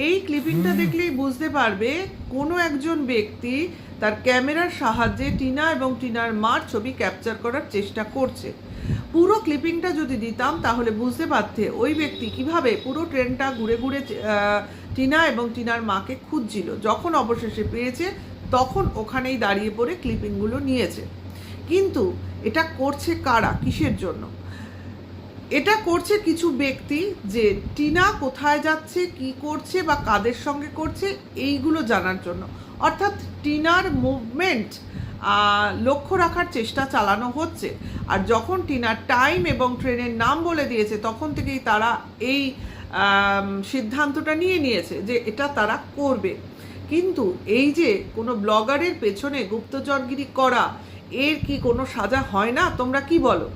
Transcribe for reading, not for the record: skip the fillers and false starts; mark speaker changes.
Speaker 1: এই ক্লিপিংটা দেখলেই বুঝতে পারবে কোনো একজন ব্যক্তি তার ক্যামেরার সাহায্যে টিনা এবং টিনার মার ছবি ক্যাপচার করার চেষ্টা করছে। পুরো ক্লিপিংটা যদি দিতাম তাহলে বুঝতে পারতে ওই ব্যক্তি কিভাবে পুরো ট্রেনটা ঘুরে ঘুরে টিনা এবং টিনার মাকে খুঁজছিল। যখন অবশেষে পেয়েছে তখন ওখানেই দাঁড়িয়ে পড়ে ক্লিপিংগুলো নিয়েছে। কিন্তু এটা করছে কারা, কিসের জন্য? এটা করছে কিছু ব্যক্তি যে টিনা কোথায় যাচ্ছে, কি করছে বা কাদের সঙ্গে করছে এইগুলো জানার জন্য। অর্থাৎ টিনার মুভমেন্ট লক্ষ্য রাখার চেষ্টা চালানো হচ্ছে। আর যখন টিনার টাইম এবং ট্রেনের নাম বলে দিয়েছে তখন থেকেই তারা এই সিদ্ধান্তটা নিয়ে নিয়েছে যে এটা তারা করবে। কিন্তু এই যে কোনো ব্লগারের পেছনে গুপ্তচরগিরি করা, এর কি কোনো সাজা হয় না? তোমরা কি বলো?